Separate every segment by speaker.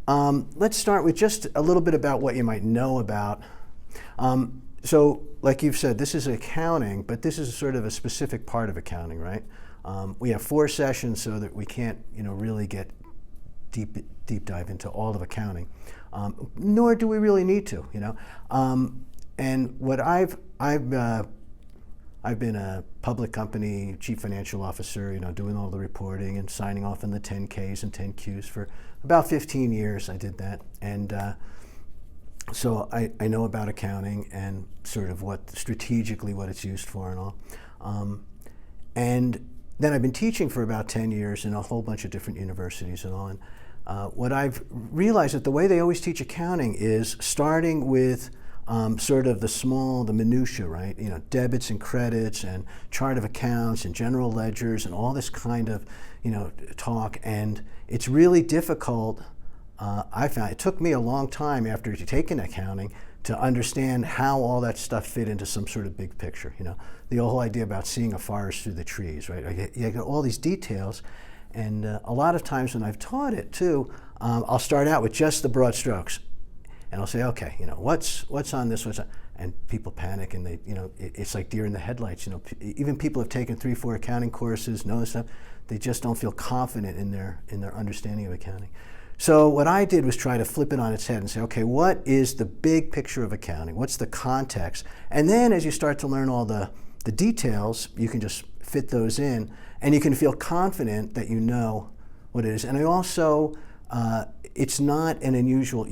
Speaker 1: Let's start with just a little bit about what you might know about. So, like you've said, this is accounting, but this is sort of a specific part of accounting, right? We have 4 sessions so that we can't, really get deep dive into all of accounting, nor do we really need to, And what I've been a public company chief financial officer, doing all the reporting and signing off on the 10Ks and 10Qs for about 15 years. I did that, and so I know about accounting and sort of strategically what it's used for and all. And then I've been teaching for about 10 years in a whole bunch of different universities and all. And what I've realized that the way they always teach accounting is starting with sort of the minutia, right? Debits and credits and chart of accounts and general ledgers and all this kind of, talk. And it's really difficult. I found it took me a long time after taking accounting to understand how all that stuff fit into some sort of big picture. The whole idea about seeing a forest through the trees, right? You get all these details. And a lot of times when I've taught it too, I'll start out with just the broad strokes. And I'll say, okay, what's on this, and people panic, and they, it's like deer in the headlights. Even people have taken 3-4 accounting courses, know this stuff, they just don't feel confident in their understanding of accounting. So what I did was try to flip it on its head and say, okay, what is the big picture of accounting? What's the context? And then as you start to learn all the details, you can just fit those in, and you can feel confident that you know what it is. And I also, it's not an unusual,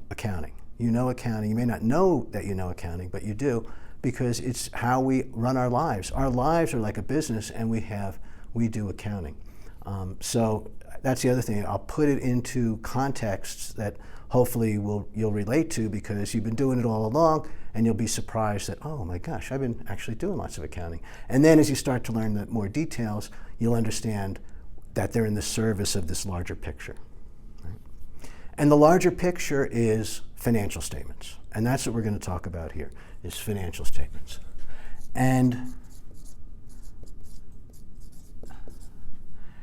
Speaker 1: accounting. Accounting. You may not know that you know accounting, but you do, because it's how we run our lives. Our lives are like a business, and we do accounting. So that's the other thing. I'll put it into contexts that hopefully you'll relate to, because you've been doing it all along, and you'll be surprised that, oh my gosh, I've been actually doing lots of accounting. And then as you start to learn the more details, you'll understand that they're in the service of this larger picture. Right? And the larger picture is financial statements. And that's what we're going to talk about here, is financial statements. And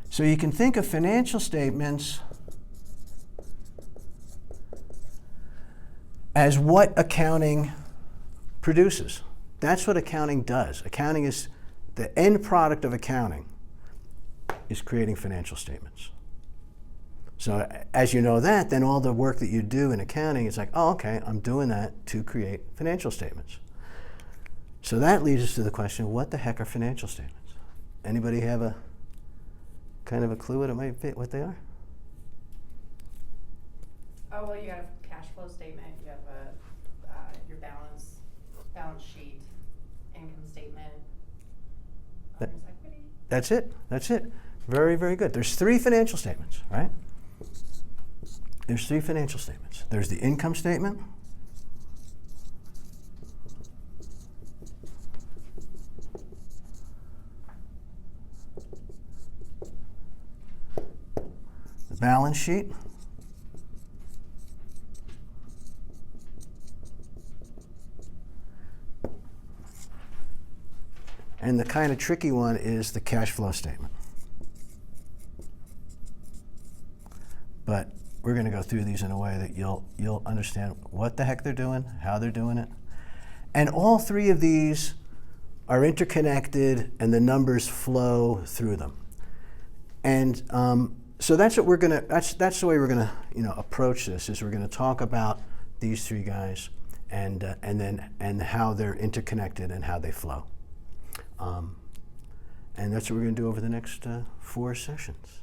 Speaker 1: so you can think of financial statements as what accounting produces. That's what accounting does. Accounting is, the end product of accounting is creating financial statements. So as you know that, then all the work that you do in accounting is like, oh, okay, I'm doing that to create financial statements. So that leads us to the question, what the heck are financial statements? Anybody have a kind of a clue what it might be, what they are?
Speaker 2: Oh, well, you got a cash flow statement, you have your balance sheet, income statement, owner's equity.
Speaker 1: That's it. Very, very good. There's 3 financial statements, right? There's 3 financial statements. There's the income statement, the balance sheet, and the kind of tricky one is the cash flow statement. But we're going to go through these in a way that you'll understand what the heck they're doing, how they're doing it. And all 3 of these are interconnected, and the numbers flow through them. And so that's what we're going to, that's the way we're going to, approach this, is we're going to talk about these 3 guys and how they're interconnected and how they flow. And that's what we're going to do over the next 4 sessions.